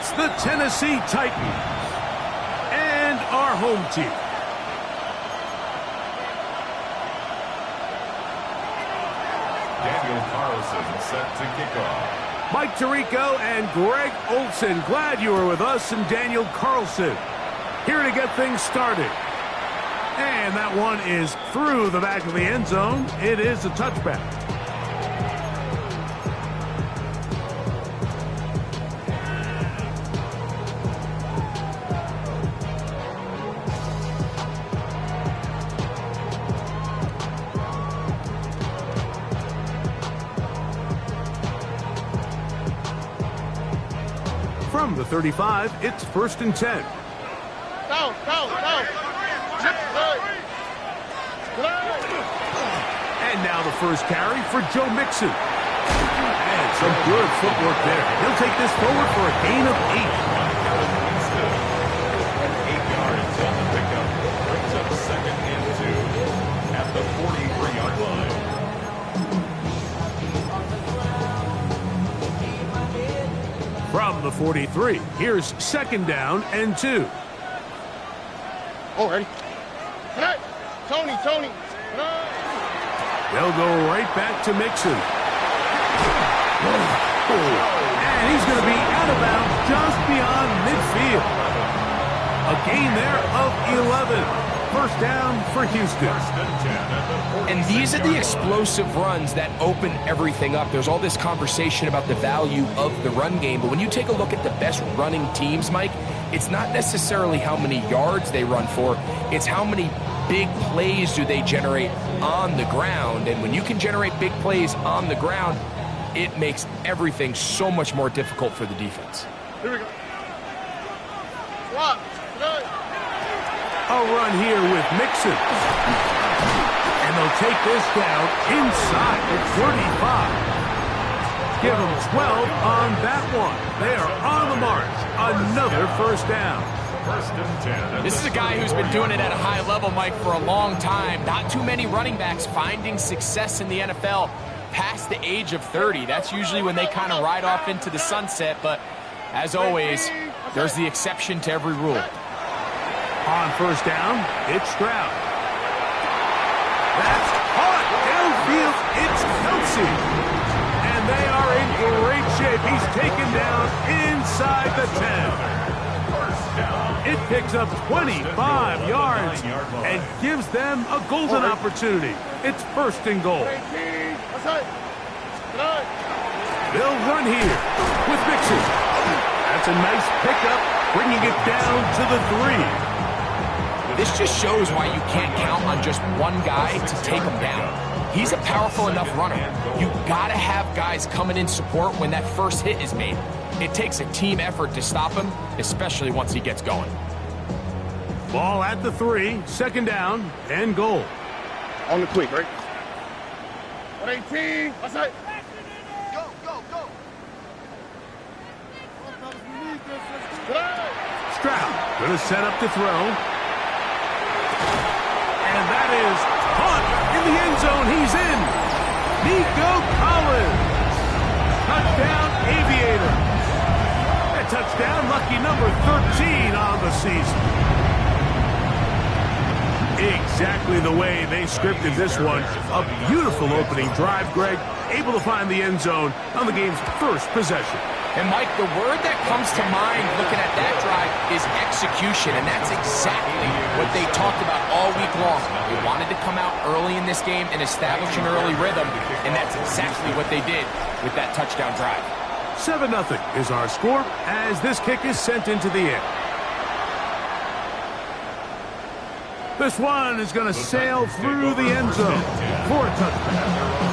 It's the Tennessee Titans and our home team. Daniel Carlson set to kick off. Mike Tirico and Greg Olson, glad you were with us, and Daniel Carlson here to get things started. And that one is through the back of the end zone. It is a touchback. From the 35, it's 1st and 10. Go. And now the first carry for Joe Mixon. And some good footwork there. He'll take this forward for a gain of 8. An 8-yard intended pickup brings up 2nd and 2 at the 43-yard line. From the 43, here's 2nd down and 2. Oh, ready? Tony. They'll go right back to Mixon. And he's going to be out of bounds just beyond midfield. A gain there of 11. 1st down for Houston. And these are the explosive runs that open everything up. There's all this conversation about the value of the run game, but when you take a look at the best running teams, Mike, it's not necessarily how many yards they run for, it's how many big plays do they generate on the ground. And when you can generate big plays on the ground, it makes everything so much more difficult for the defense. Here we go. Swap. A run here with Mixon. And they'll take this down inside the 35. Give them 12 on that one. They are on the march. Another 1st down. 1st and 10. This is a guy who's been doing it at a high level, Mike, for a long time. Not too many running backs finding success in the NFL past the age of 30. That's usually when they kind of ride off into the sunset. But as always, there's the exception to every rule. On 1st down, it's Stroud. That's caught downfield. It's Kelsey. And they are in great shape. He's taken down inside the 10. It picks up 25 yards and gives them a golden opportunity. It's 1st and goal. They'll run here with Mixon. That's a nice pickup, bringing it down to the 3. This just shows why you can't count on just one guy to take him down. He's a powerful enough runner. You gotta have guys coming in support when that first hit is made. It takes a team effort to stop him, especially once he gets going. Ball at the 3, 2nd down and goal. On the quick, right? 118. What's that? Go. Stroud gonna set up to throw. And that is caught in the end zone. He's in. Nico Collins. Touchdown, Aviator. A touchdown, lucky number 13 on the season. Exactly the way they scripted this one. A beautiful opening drive, Greg. Able to find the end zone on the game's first possession. And, Mike, the word that comes to mind looking at that drive is execution, and that's exactly what they talked about all week long. They wanted to come out early in this game and establish an early rhythm, and that's exactly what they did with that touchdown drive. 7-0 is our score as this kick is sent into the air. This one is going to sail through the end zone for a touchdown.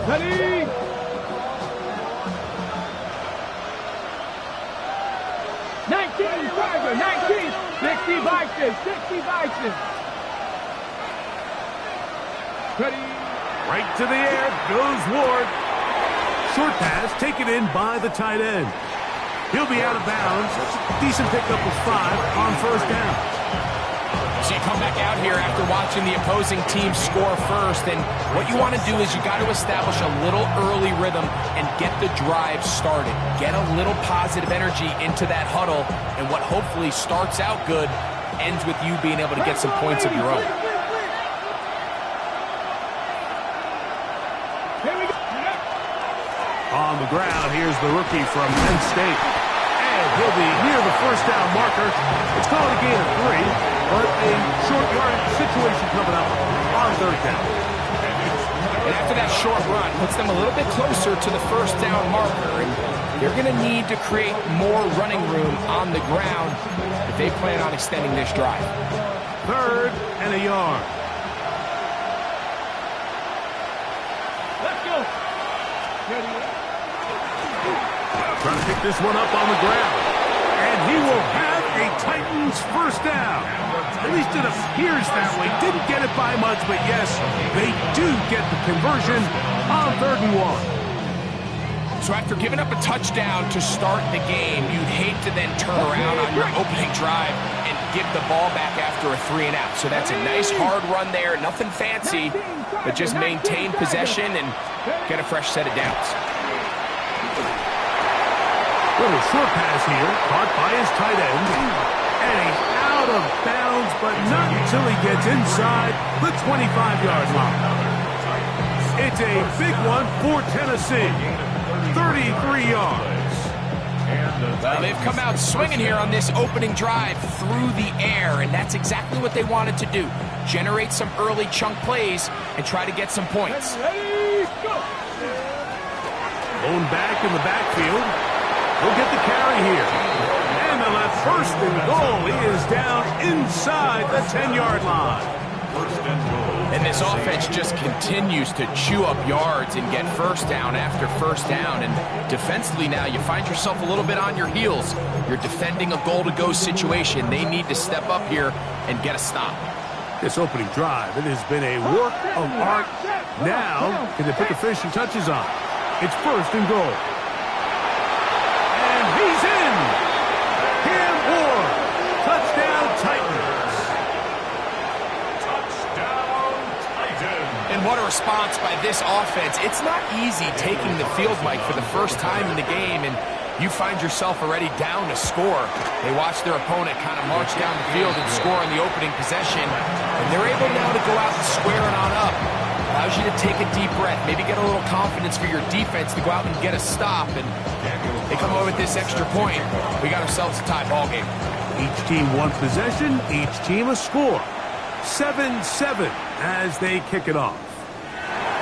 Ready? 19, Tiger, 19, 60 Bison. Ready? Right to the air goes Ward. Short pass taken in by the tight end. He'll be out of bounds. Decent pickup of 5 on first down. So you come back out here after watching the opposing team score first, and what you want to do is you got to establish a little early rhythm and get the drive started. Get a little positive energy into that huddle, and what hopefully starts out good ends with you being able to get some points of your own. On the ground, here's the rookie from Penn State. And he'll be near the first down marker. It's called a gain of 3, but a short yardage situation coming up on third down. And after that short run, puts them a little bit closer to the first down marker. And they're going to need to create more running room on the ground if they plan on extending this drive. 3rd and a yard. Let's go. Trying to pick this one up on the ground. And he will have a Titans first down. At least it appears that way. Didn't get it by much, but yes, they do get the conversion on 3rd and 1. So after giving up a touchdown to start the game, you'd hate to then turn around on your opening drive and give the ball back after a 3 and out. So that's a nice hard run there. Nothing fancy, but just maintain possession and get a fresh set of downs. Little short pass here, caught by his tight end. And he's out of bounds, but not until he gets inside the 25-yard line. It's a big one for Tennessee. 33 yards. Well, they've come out swinging here on this opening drive through the air, and that's exactly what they wanted to do. Generate some early chunk plays and try to get some points. Lone back in the backfield. He'll get the carry here. And they'll have 1st and goal. He is down inside the 10-yard line. And this offense just continues to chew up yards and get first down after first down. And defensively now, you find yourself a little bit on your heels. You're defending a goal-to-go situation. They need to step up here and get a stop. This opening drive, it has been a work of art. Now, can they put the finishing touches on? It's 1st and goal. And he's in. Cam Ward. Touchdown, Titans. Touchdown, Titans. And what a response by this offense. It's not easy taking the field, Mike, for the first time in the game, and you find yourself already down to score. They watch their opponent kind of march down the field and score in the opening possession, and they're able now to go out and square it on up. Allows you to take a deep breath, maybe get a little confidence for your defense to go out and get a stop, and they come away with this extra point. We got ourselves a tie ball game. Each team one possession, each team a score. 7-7 as they kick it off.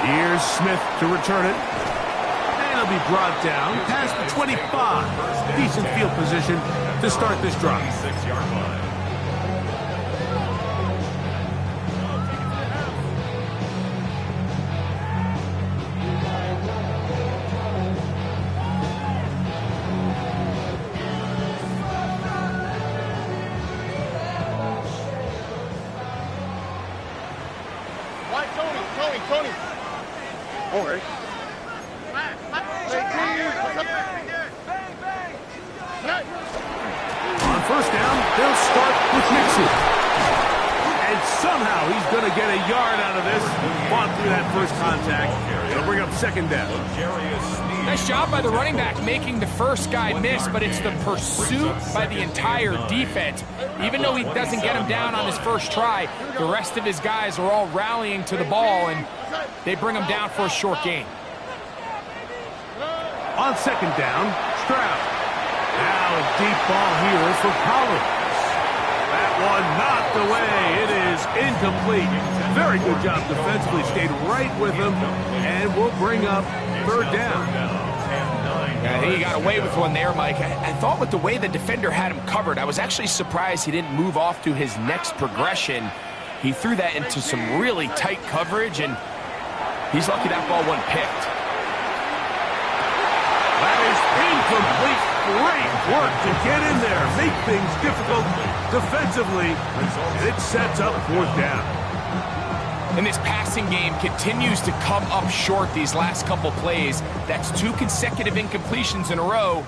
Here's Smith to return it. And he'll be brought down past the 25. Decent field position to start this drive. 6-yard line. Tony. All right. On first down, they'll start with Mixon. And somehow he's going to get a yard out of this. Fought through that first contact. It'll bring up 2nd down. Nice job by the running back making the first guy miss, but it's the pursuit by the entire defense. Even though he doesn't get him down on his first try, the rest of his guys are all rallying to the ball, and they bring him down for a short gain. On 2nd down, Stroud. Now a deep ball here for Collins. That one knocked away. It is incomplete. Very good job defensively. Stayed right with him, and will bring up 3rd down. I think he got away with one there, Mike. I thought with the way the defender had him covered, I was actually surprised he didn't move off to his next progression. He threw that into some really tight coverage, and he's lucky that ball wasn't picked. That is incomplete. Great work to get in there. Make things difficult defensively. And it sets up 4th down. And this passing game continues to come up short these last couple plays. That's 2 consecutive incompletions in a row.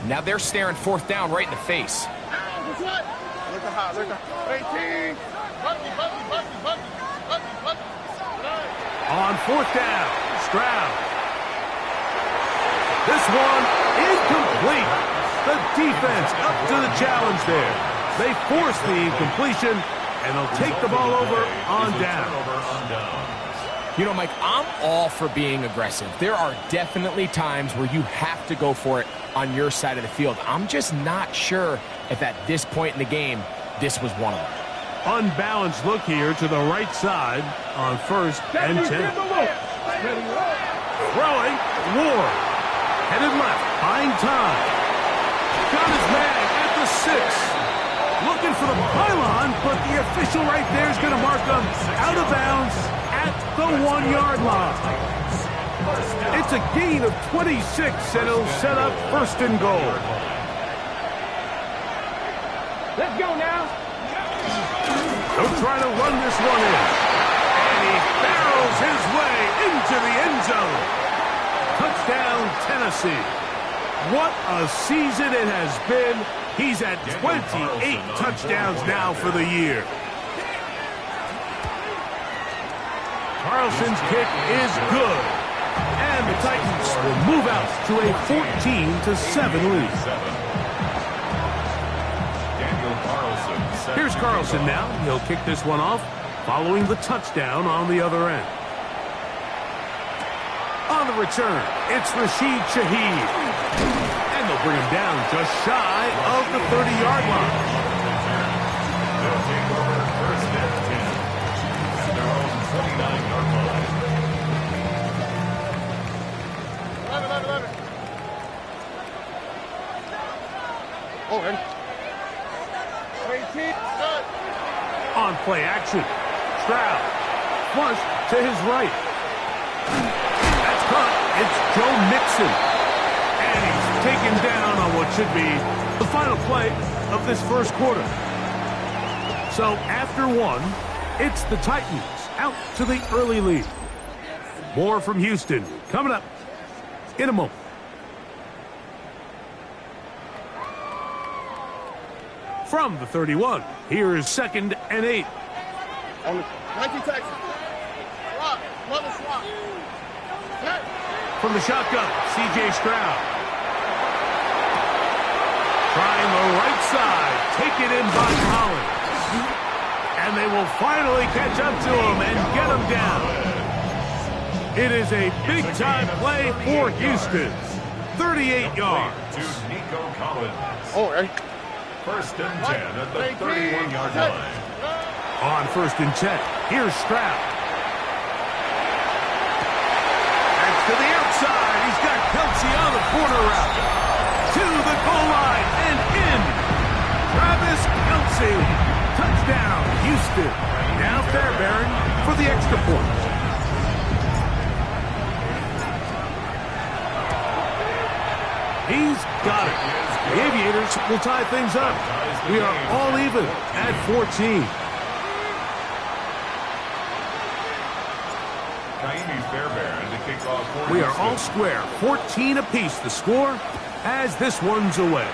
Now they're staring fourth down right in the face. On fourth down, Stroud. This one incomplete. The defense up to the challenge there. They force the incompletion, and they'll take the ball over on down. You know, Mike, I'm all for being aggressive. There are definitely times where you have to go for it on your side of the field. I'm just not sure if at this point in the game, this was one of them. Unbalanced look here to the right side on 1st and 10. Throwing, Ward. Headed left, buying time. Got his man at the 6. Looking for the pylon, but the official right there is going to mark him out of bounds at the 1-yard line. It's a gain of 26, and it'll set up 1st and goal. Let's go now. They'll try to run this one in. And he barrels his way into the end zone. Touchdown, Tennessee. What a season it has been. He's at 28 touchdowns now for the year. Carlson's kick is good. And the Titans will move out to a 14-7 lead. Here's Carlson now. He'll kick this one off, following the touchdown on the other end. On the return, it's Rashid Shaheed. And they'll bring him down just shy of the 30-yard line. They'll take over 1st and 10 at their own 29-yard line. 11. Over. 18. On play action, Stroud flush to his right. That's caught. It's Joe Mixon. And he's taken down on what should be the final play of this first quarter. So after one, it's the Titans out to the early lead. More from Houston coming up in a moment. From the 31, here is 2nd and 8. On the 19 Texas. Swap. Mother swap. From the shotgun, C.J. Stroud. Trying the right side. Taken in by Collins. And they will finally catch up to him and get him down. It is a big-time play for Houston. 38 yards. To Nico Collins. All right. 1st and 10 at the 31-yard line. On 1st and 10, here's Stroud. That's to the outside. He's got Kelsey on the corner route. To the goal line and in. Travis Kelsey. Touchdown, Houston. Now Fairbairn for the extra point. He's got it. The Aviators will tie things up. We are all even at 14. We are all square. 14 apiece the score as this one's away.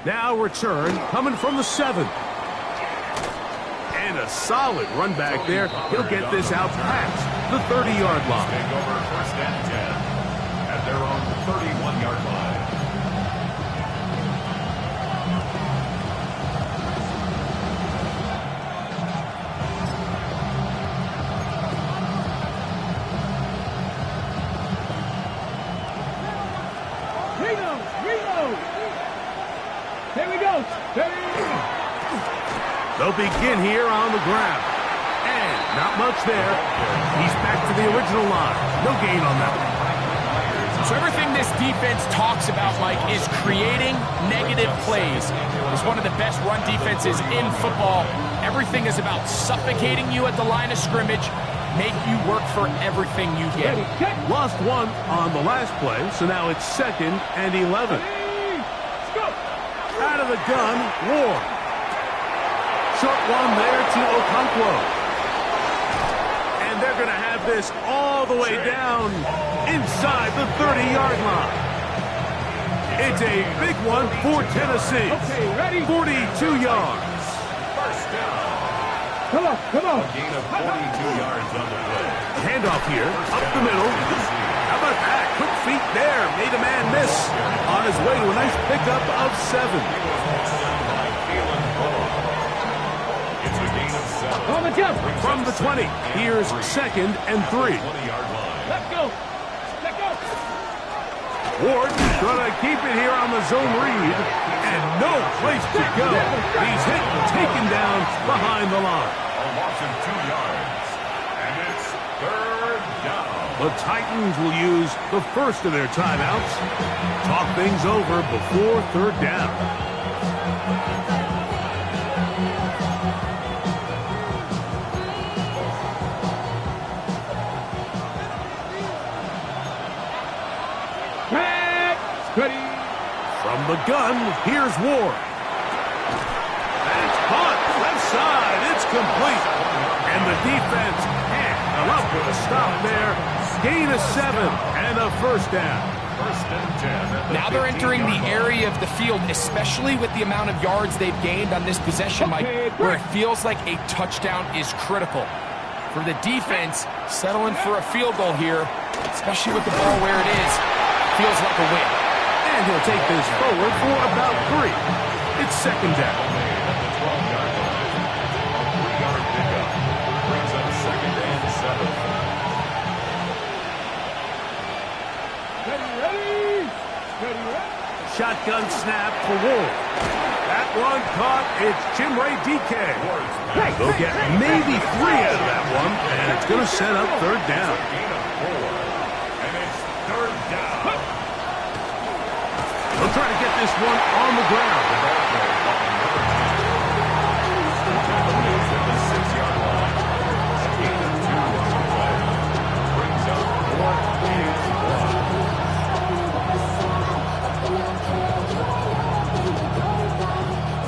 Now return coming from the 7. And a solid run back there. He'll get this out past the 30-yard line. Take over 1st and 10 at their own 31-yard line. They'll begin here on the ground. And not much there. He's back to the original line. No gain on that one. So everything this defense talks about, Mike, is creating negative plays. It's one of the best run defenses in football. Everything is about suffocating you at the line of scrimmage, make you work for everything you get. Lost one on the last play, so now it's 2nd and 11. Out of the gun, Ward. Short one there to Okonkwo. And they're going to have this all the way down inside the 30-yard line. It's a big one for Tennessee. Okay, ready? 42 yards. First down. Come on, come on. A gain of 42 yards on the play. Handoff here, up the middle. How about that? Quick feet there. Made a man miss. On his way to a nice pickup of 7. It's a gain of 7. On the jump. From the 20, here's 2nd and 3. 20-yard line. Let's go. Let's go. Ward going to keep it here on the zone read. And no place to go. He's hit and taken down behind the line. A loss of 2 yards. And it's third down. The Titans will use the first of their timeouts. Talk things over before 3rd down. Ready. From the gun, here's Ward. That's caught. Left side. It's complete. And the defense can't come up with a stop there. Gain of 7 and a first down. First and 10. Now they're entering the area of the field, especially with the amount of yards they've gained on this possession, Mike, where it feels like a touchdown is critical. For the defense, settling for a field goal here, especially with the ball where it is, feels like a win. And he'll take this forward for about 3. It's 2nd down. At the 12-yard line. A 3-yard pickup. Brings up 2nd and 7. Ready, ready. Ready, ready. Shotgun snap for Ward. That one caught. It's Jim Ray DK. They'll get maybe 3 out of that one, and it's going to set up 3rd down. Gain of 4. And it's 3rd down. They'll try to get this one on the ground. At the 6-yard line. A gain of 2 on the play. Brings up 4th and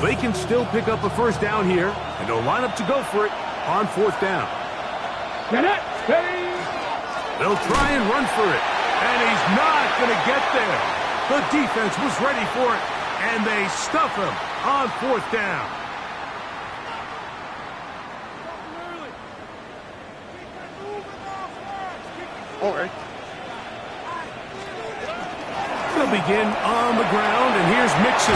1. They can still pick up a first down here, and they'll line up to go for it on 4th down. Get it. Ready. They'll try and run for it, and he's not going to get there. The defense was ready for it, and they stuff him on 4th down. All right. They'll begin on the ground, and here's Mixon.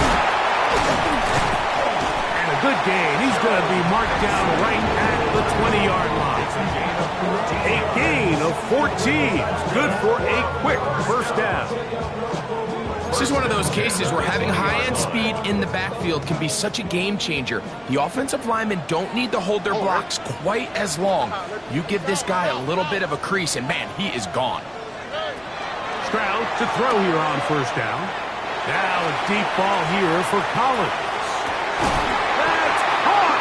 And a good gain. He's going to be marked down right at the 20-yard line. A gain of 14. Good for a quick first down. This is one of those cases where having high-end speed in the backfield can be such a game changer. The offensive linemen don't need to hold their blocks quite as long. You give this guy a little bit of a crease, and man, he is gone. Stroud to throw here on first down. Now a deep ball here for Collins. That's caught!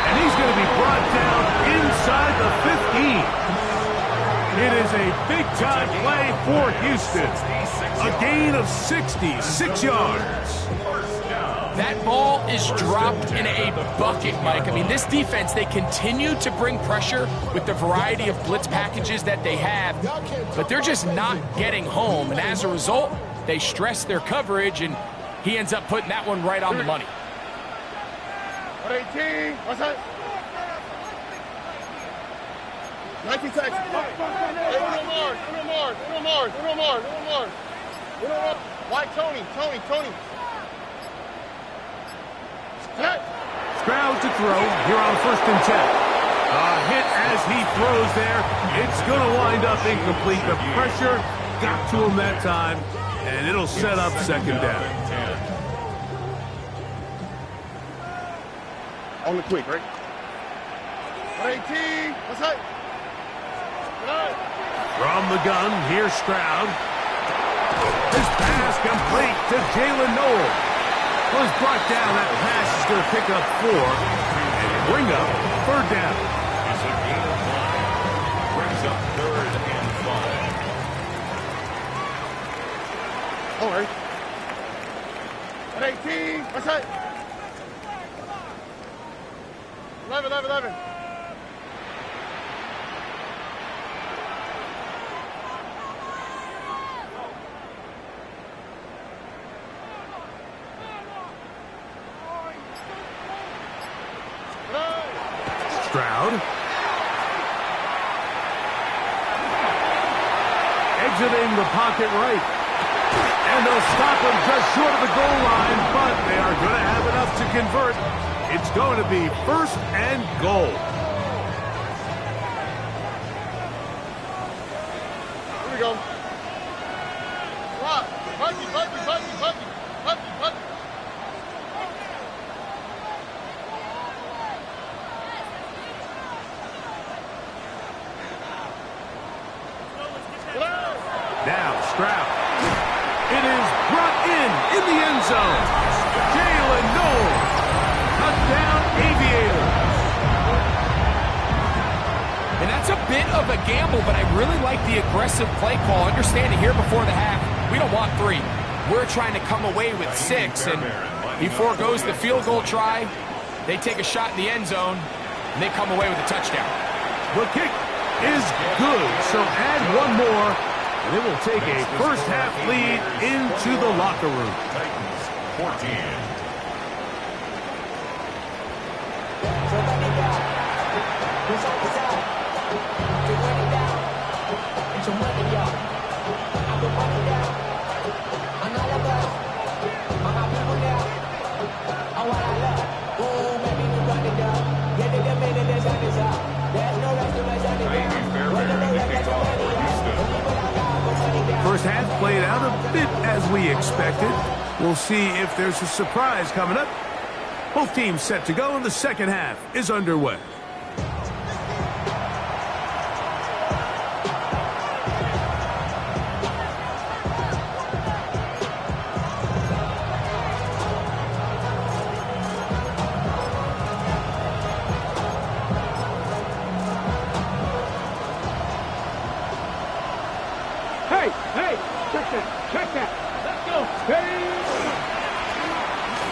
And he's going to be brought down inside the 15. It is a big-time play for Houston. A gain of 66 yards. That ball is dropped in a bucket, Mike. I mean, this defense, they continue to bring pressure with the variety of blitz packages that they have, but they're just not getting home. And as a result, they stress their coverage, and he ends up putting that one right on the money. 18. What's that? 19 seconds. Hey, Uno Mars. Why Tony? Stroud to throw here on 1st and 10. A hit as he throws there. It's going to wind up incomplete. The pressure got to him that time, and it'll set up 2nd down. On the quick, right? 18. What's that? From the gun, here's Stroud. This pass complete to Jalen Noel. Was brought down. That pass is going to pick up 4 and bring up 3rd down. It's a gain of 5. Brings up 3rd and 5. All right. 18. What's that? 11. Stroud. Exiting the pocket right. And they'll stop him just short of the goal line, but they are going to have enough to convert. It's going to be 1st and goal. Here we go. Rock. Buggy, buggy, buggy, buggy. Buggy, buggy. Now Stroud. It is brought in the end zone. Jalen Knowles. Touchdown, Aviators. And that's a bit of a gamble, but I really like the aggressive play call. Understanding here before the half, we don't want 3. We're trying to come away with 6, and he forgoes the field goal try. They take a shot in the end zone, and they come away with a touchdown. The kick is good, so add one more, and it will take a first-half lead into the locker room. Titans 14. First half played out a bit as we expected. We'll see if there's a surprise coming up. Both teams set to go, and the second half is underway.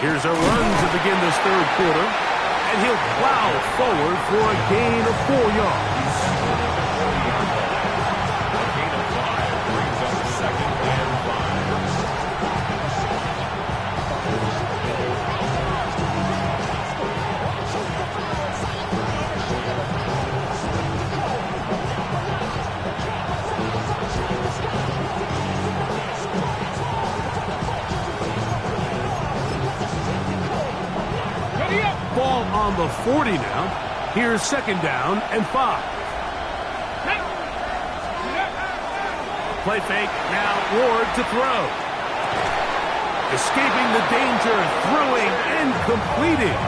Here's a run to begin this third quarter, and he'll plow forward for a gain of 4 yards. A gain of 5 brings up 2nd and 5. Ball on the 40 now. Here's 2nd down and 5. Play fake, now Ward to throw. Escaping the danger, throwing and completing.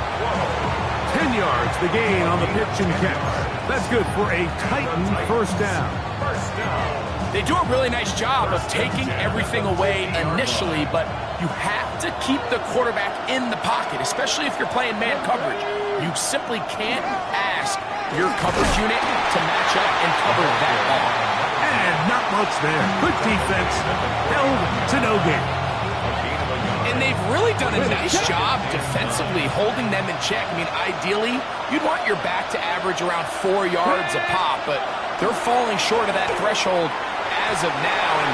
10 yards the gain on the pitch and catch. That's good for a Titan first down. They do a really nice job of taking everything away initially, but you have to keep the quarterback in the pocket, especially if you're playing man coverage. You simply can't ask your coverage unit to match up and cover that ball. And not much there. Good defense, held to no gain. And they've really done a nice job defensively holding them in check. I mean, ideally, you'd want your back to average around 4 yards a pop, but they're falling short of that threshold as of now, and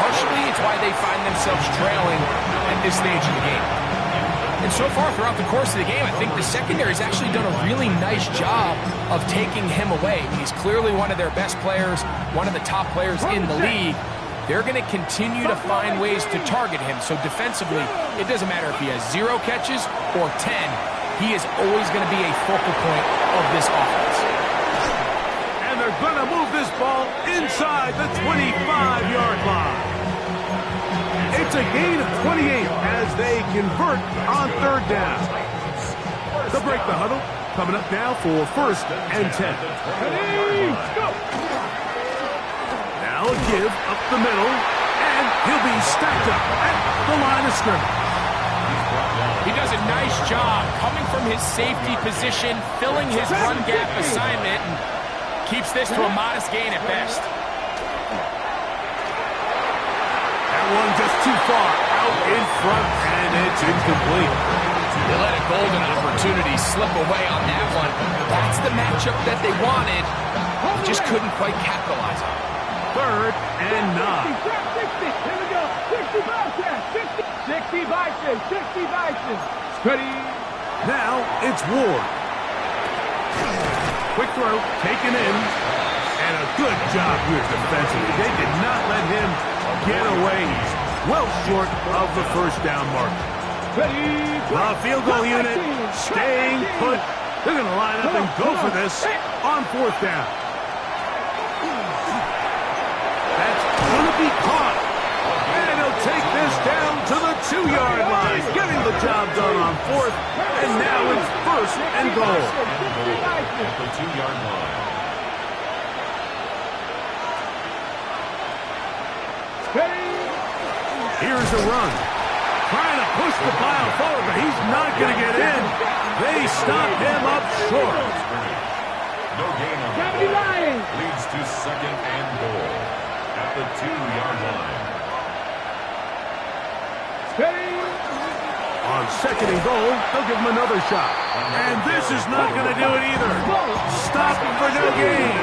partially it's why they find themselves trailing at this stage of the game. And so far throughout the course of the game, I think the secondary's actually done a really nice job of taking him away. He's clearly one of their best players, one of the top players in the league. They're going to continue to find ways to target him. So defensively, it doesn't matter if he has 0 catches or 10. He is always going to be a focal point of this offense. And they're going to move this ball inside the 25-yard line. It's a gain of 28 as they convert on 3rd down. They'll break the huddle. Coming up now for 1st and 10. Now a give up the middle, and he'll be stacked up at the line of scrimmage. He does a nice job coming from his safety position, filling his run gap assignment, and keeps this to a modest gain at best. That one just too far out in front, and it's incomplete. They let a golden opportunity slip away on that one. That's the matchup that they wanted, just couldn't quite capitalize on. 3rd and 9. 60, here we go. 60 Vikings, 60 Vikings, 60 Vikings. Ready? Now it's Ward. Quick throw, taken in. And a good job here defensively. They did not let him get away. He's well short of the first down mark. The field goal unit staying put. They're going to line up and go for this on fourth down. That's going to be caught. And he'll take this down to the 2-yard line, getting the job done on fourth. And now it's first and goal. At the 2-yard line. Here's a run. Trying to push the pile forward, but he's not going to get in. They stop him up short. No gain on the play. Leads to second and goal at the 2-yard line. On second and goal, they'll give him another shot. And this is not going to do it either. Stop for no gain.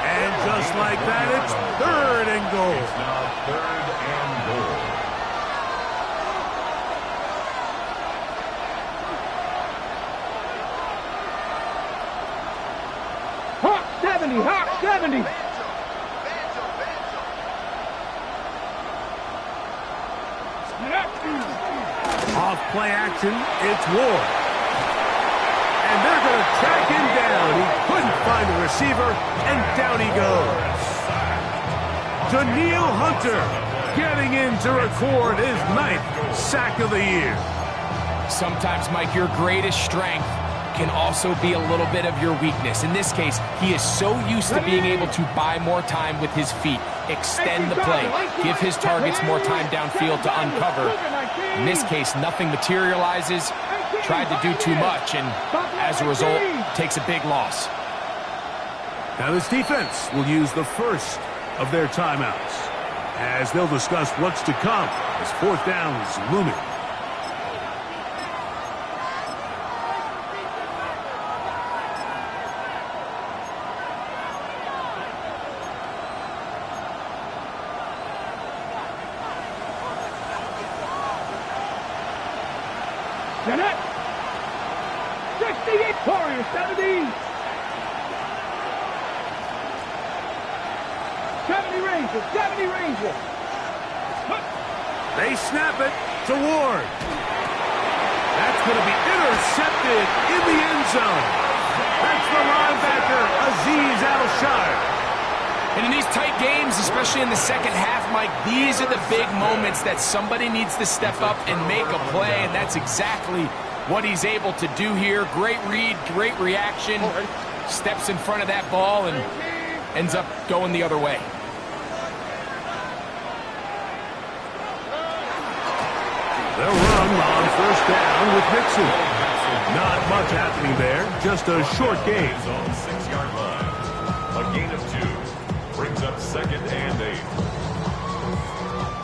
And just like that, it's third and goal. It's now third and goal. Hawk 70, Hawk 70. Off play action, it's Ward. And they're going to track him down. He couldn't find a receiver, and down he goes. Daniil Hunter getting in to record his 9th sack of the year. Sometimes, Mike, your greatest strength can also be a little bit of your weakness. In this case, he is so used to being able to buy more time with his feet, extend the play, give his targets more time downfield to uncover. In this case, nothing materializes, tried to do too much, and as a result, takes a big loss. Now this defense will use the first of their timeouts as they'll discuss what's to come as fourth down is looming. Jeanette. 68 Torres, 70. 70 Rangers, 70 Rangers. They snap it to Ward. That's going to be intercepted in the end zone. That's the linebacker, Azeez Al-Shire. And in these tight games, especially in the second half, Mike, these are the big moments that somebody needs to step up and make a play, and that's exactly what he's able to do here. Great read, great reaction, steps in front of that ball and ends up going the other way. They'll run on first down with Mixon. Not much happening there, just a short gain. On 6-yard line. A gain of 2. Brings up second and 8.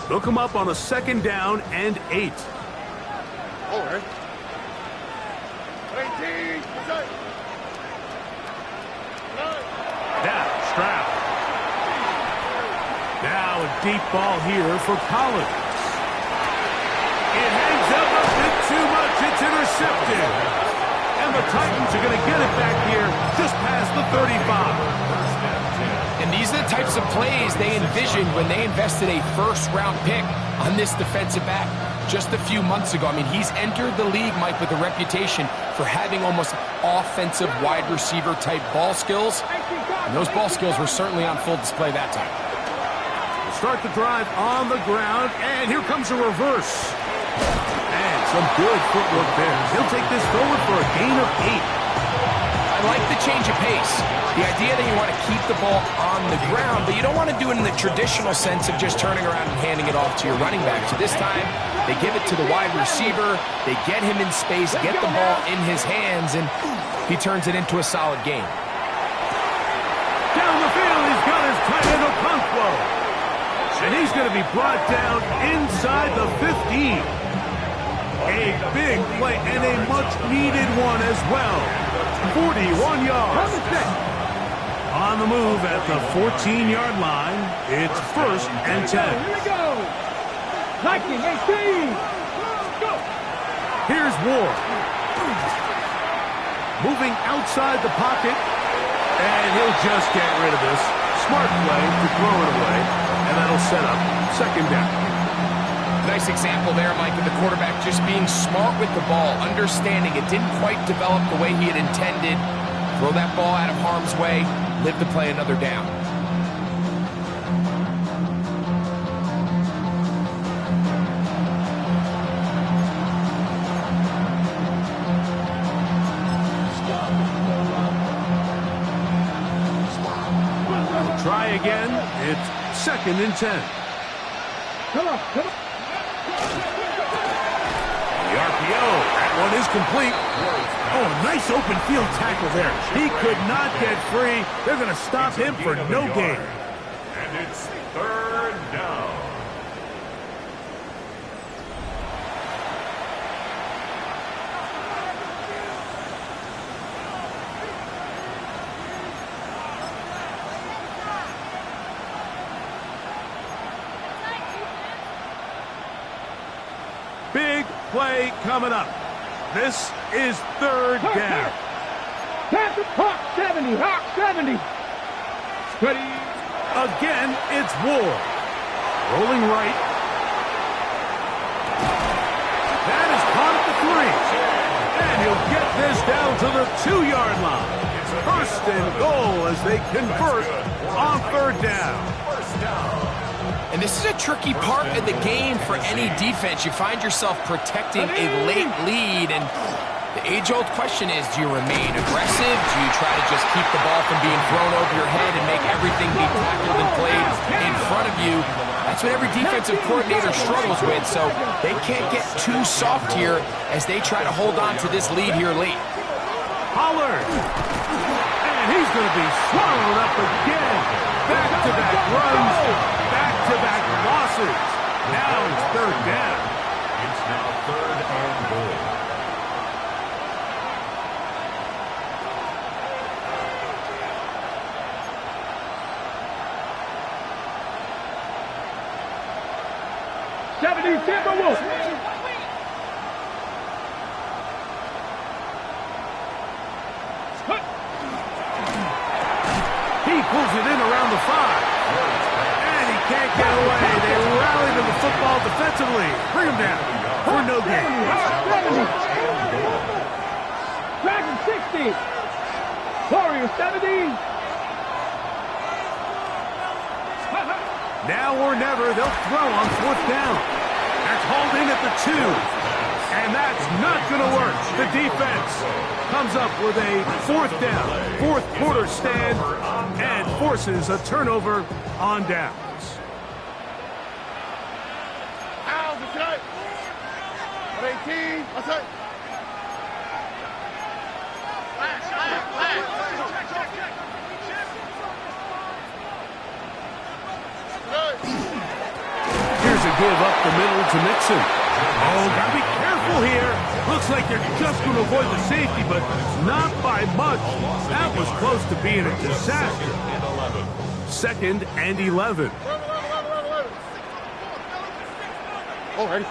They'll come up on a second down and 8. Over. 18. Now, Stroud. Now a deep ball here for Collins. It hangs up a bit too much. It's intercepted. And the Titans are going to get it back here just past the 35. And these are the types of plays they envisioned when they invested a first-round pick on this defensive back just a few months ago. I mean, he's entered the league, Mike, with a reputation for having almost offensive wide receiver type ball skills. And those ball skills were certainly on full display that time. We'll start the drive on the ground, and here comes a reverse. And some good footwork there. He'll take this forward for a gain of 8. I like the change of pace. The idea that you want to keep the ball on the ground, but you don't want to do it in the traditional sense of just turning around and handing it off to your running back. So this time, they give it to the wide receiver, they get him in space, get the ball in his hands, and he turns it into a solid game. Down the field, he's got his tight end Okonkwo. And he's going to be brought down inside the 15. A big play and a much-needed one as well. 41 yards. On the move at the 14-yard line, it's first and 10. Here we go. 19, 18. Go. Here's Ward. Moving outside the pocket. And he'll just get rid of this. Smart play to throw it away, and that'll set up second down. Nice example there, Mike, of the quarterback just being smart with the ball, understanding it didn't quite develop the way he had intended. Throw that ball out of harm's way, live to play another down. Try again. It's second and 10. Come on, come on. The RPO. That one is complete. Oh, nice open field tackle there. He could not get free. They're going to stop him for no gain. And it's third down. Big play coming up. This is third down. Pass it, Hawk 70, Hawk 70. Steady. Again, it's Ward. Rolling right. That is caught at the 3. And he'll get this down to the 2-yard line. First and goal as they convert on third down. And this is a tricky part of the game for any defense. You find yourself protecting a late lead, and the age-old question is, do you remain aggressive? Do you try to just keep the ball from being thrown over your head and make everything be tackled and played in front of you? That's what every defensive coordinator struggles with, so they can't get too soft here as they try to hold on to this lead here late. Pollard. And he's going to be swallowed up again. Back-to-back runs, back-to-back losses. Now it's third down. It's now third and goal. Timberwolves. He pulls it in around the 5. And he can't get away. They rally to the football defensively. Bring him down for no gain. Dragon 60. Warrior 70. Now or never, they'll throw on fourth down. That's hauled in at the 2. And that's not going to work. The defense comes up with a fourth down, fourth quarter stand, and forces a turnover on downs. Out, okay. 18, that's it. Here's a give up the middle to Mixon. Oh, gotta be careful here. Looks like they're just going to avoid the safety, but not by much. That was close to being a disaster. Second and 11. Oh, ready.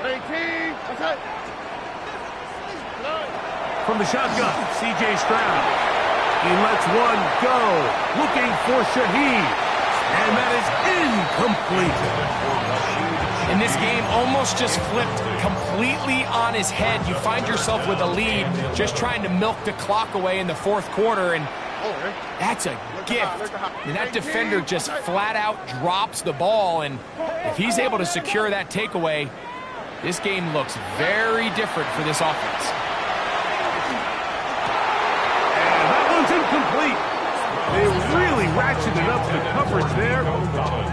18, that's it. From the shotgun, C.J. Stroud. He lets one go, looking for Shaheed. And that is incomplete. And this game almost just flipped completely on his head. You find yourself with a lead, just trying to milk the clock away in the fourth quarter, and that's a gift. And that defender just flat out drops the ball, and if he's able to secure that takeaway, this game looks very different for this offense. And that one's incomplete. They really ratcheted up the coverage there,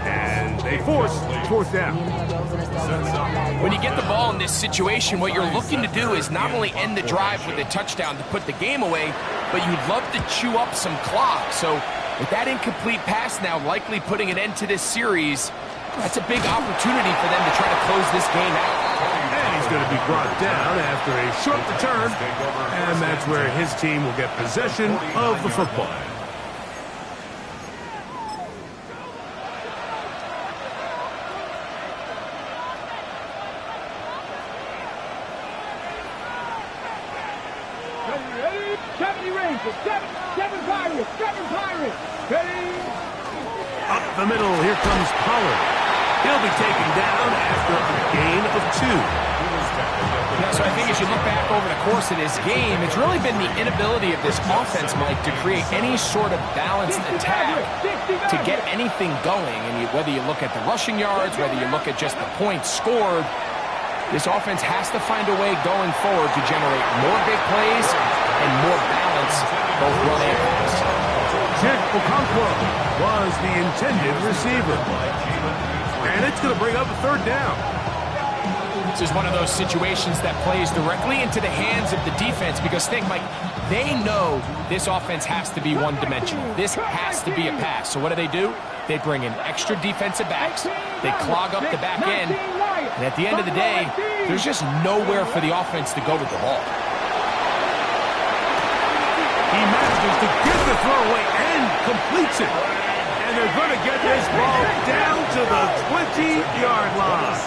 and they forced fourth down. When you get the ball in this situation, what you're looking to do is not only end the drive with a touchdown to put the game away, but you'd love to chew up some clock. So with that incomplete pass now likely putting an end to this series, that's a big opportunity for them to try to close this game out. And he's going to be brought down after a short return, and that's where his team will get possession of the football. Ready, 70. 70 Rangers, 7 Pirates, 7 Pirates. Ready? Up the middle, here comes Pollard. He'll be taken down after a gain of 2. Yeah, so I think as you look back over the course of this game, it's really been the inability of this offense, Mike, to create any sort of balanced attack to get anything going. And whether you look at the rushing yards, whether you look at just the points scored, this offense has to find a way going forward to generate more big plays and more balance, both run and pass. Chick Okonkwo was the intended receiver. And it's going to bring up a 3rd down. This is one of those situations that plays directly into the hands of the defense because think, Mike, they know this offense has to be one-dimensional. This has to be a pass. So what do? They bring in extra defensive backs. They clog up the back end. And at the end of the day, there's just nowhere for the offense to go with the ball. He manages to get the throw away and completes it. And they're going to get this ball down to the 20-yard line.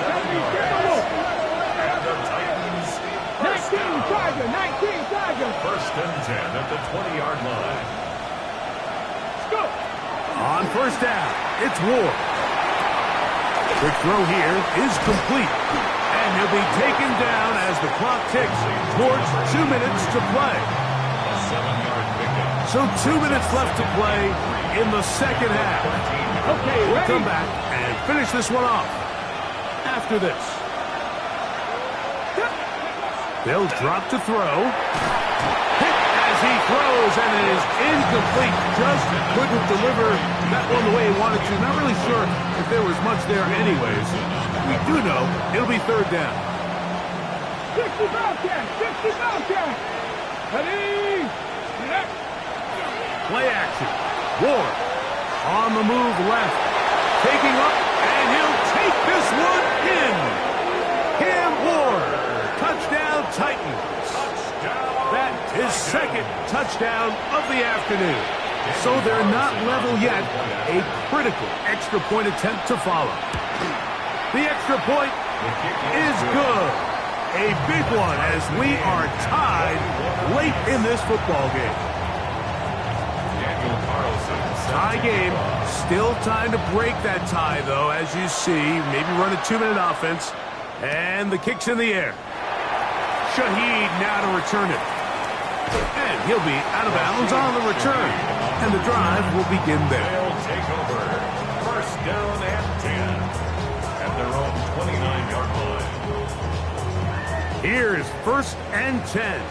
19 Tiger. 1st and 10 at the 20-yard line. On 1st down, it's Ward. The throw here is complete. And he'll be taken down as the clock ticks towards 2 minutes to play. A 7-yard pickup. So 2 minutes left to play in the 2nd half. Okay, We'll ready? come back and finish this one off after this. They'll drop to throw. Hit as he throws, and it is incomplete. Just couldn't deliver that one the way he wanted to. Not really sure if there was much there anyways. We do know it'll be 3rd down. 60 Bobcats. Ready? Play action. Ward on the move left. Taking up, and he'll take this one in. Cam Ward. Touchdown Titans. That is 2nd touchdown of the afternoon. So they're not level yet. A critical extra point attempt to follow. The extra point is good. A big one as we are tied late in this football game. Tie game. Still time to break that tie, though, as you see. Maybe run a 2-minute offense. And the kick's in the air. Shaheed now to return it. And he'll be out of bounds on the return. And the drive will begin there. They'll take over. 1st down and 10 at their own 29-yard line. Here's 1st and 10.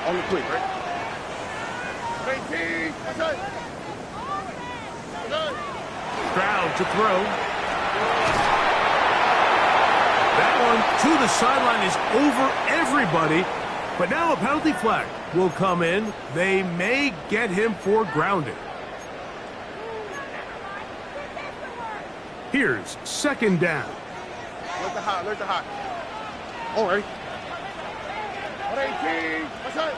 On the quick, right? 19. Okay. Stroud to throw. That one to the sideline is over everybody. But now a penalty flag will come in. They may get him for grounding. Here's 2nd down. Let the hot. All right. 118. What's that?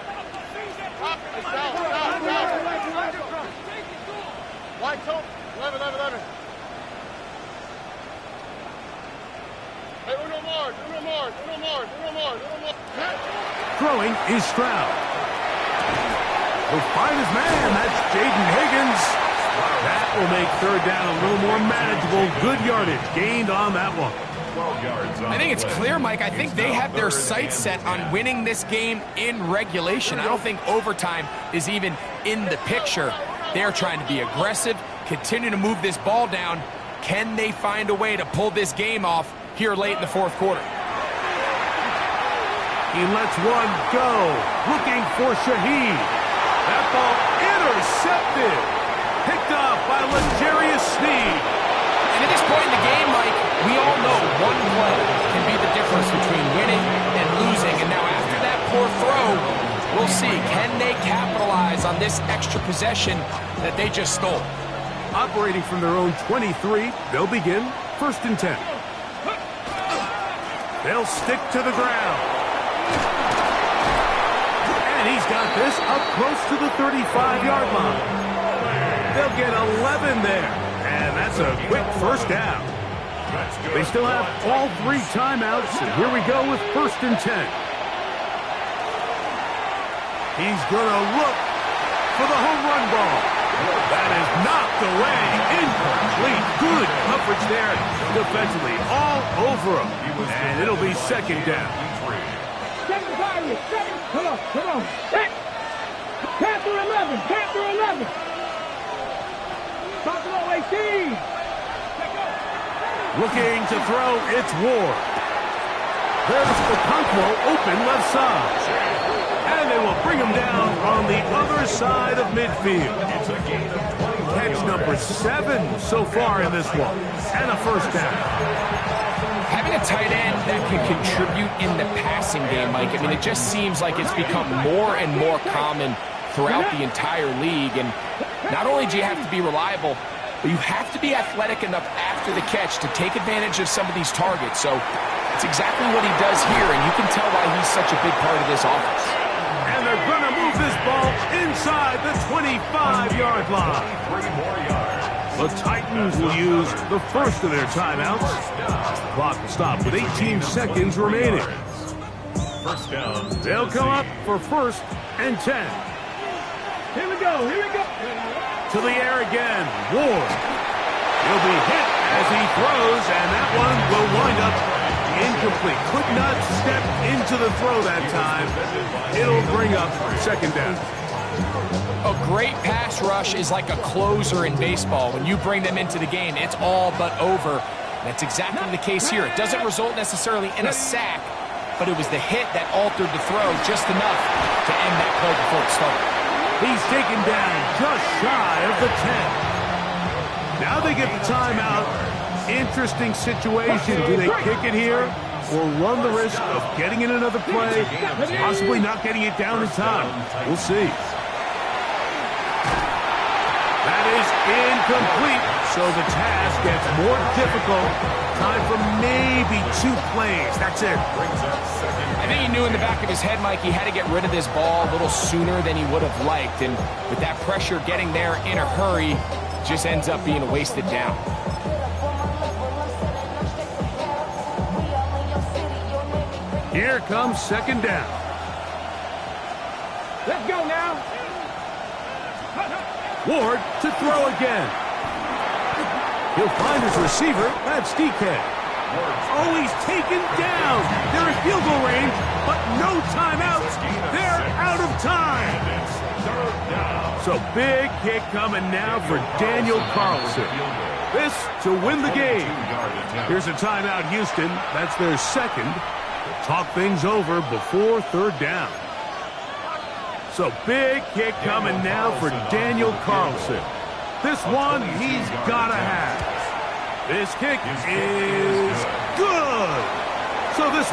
Stop. White coat. 11. Hey, uno more. Throwing is Stroud. He'll find his man. That's Jaden Higgins. That will make 3rd down a little more manageable. Good yardage gained on that one. 12 yards on I think the it's play. clear, Mike. I think they have their sights set on winning this game in regulation. I don't think overtime is even in the picture. They're trying to be aggressive, continue to move this ball down. Can they find a way to pull this game off here late in the 4th quarter? He lets one go. Looking for Shaheed. That ball intercepted. Picked off by L'Jarius Sneed. And at this point in the game, Mike, we all know one play can be the difference between winning and losing. And now after that poor throw, we'll see. Can they capitalize on this extra possession that they just stole? Operating from their own 23, they'll begin 1st and 10. They'll stick to the ground. And he's got this up close to the 35-yard line. They'll get 11 there. And that's a quick 1st down. They still have all 3 timeouts. And here we go with 1st and 10. He's going to look for the home run ball. That is knocked away. Incomplete. Good coverage there defensively. All over him. And it'll be second down. Second target. Second. Come on. Set. Panther 11. Panther 11. Talk about 18. Looking to throw, it's Ward. There's Okonkwo open left side. And they will bring him down on the other side of midfield. Catch number 7 so far in this one. And a first down. Having a tight end that can contribute in the passing game, Mike, I mean, it just seems like it's become more and more common throughout the entire league. And not only do you have to be reliable, but you have to be athletic enough after the catch to take advantage of some of these targets. So it's exactly what he does here, and you can tell why he's such a big part of this offense. And they're going to move this ball inside the 25-yard line. 3 more yards. The Titans will use the first of their timeouts. The clock will stop with 18 seconds remaining. First down. They'll come up for 1st and 10. Here we go. Here we go. To the air again. Ward. He'll be hit as he throws, and that one will wind up incomplete. Could not step into the throw that time. It'll bring up second down. A great pass rush is like a closer in baseball. When you bring them into the game, it's all but over. That's exactly the case here. It doesn't result necessarily in a sack, but it was the hit that altered the throw just enough to end that play before it started. He's taken down just shy of the 10. Now they get the timeout. Interesting situation. Do they kick it here or run the risk of getting in another play, possibly not getting it down in time? We'll see. That is incomplete, so the task gets more difficult. Time for maybe 2 plays. That's it. I think he knew in the back of his head, Mike, he had to get rid of this ball a little sooner than he would have liked. And with that pressure getting there in a hurry, just ends up being a wasted down. Here comes second down. Let's go now. Ward to throw again. He'll find his receiver. That's DK. Oh, he's taken down. They're in field goal range, but no timeouts. They're out of time. So big kick coming now for Daniel Carlson. This to win the game. Here's a timeout, Houston. That's their second. Talk things over before third down. So big kick coming now for Daniel Carlson. This one he's got to have. This kick is good. So this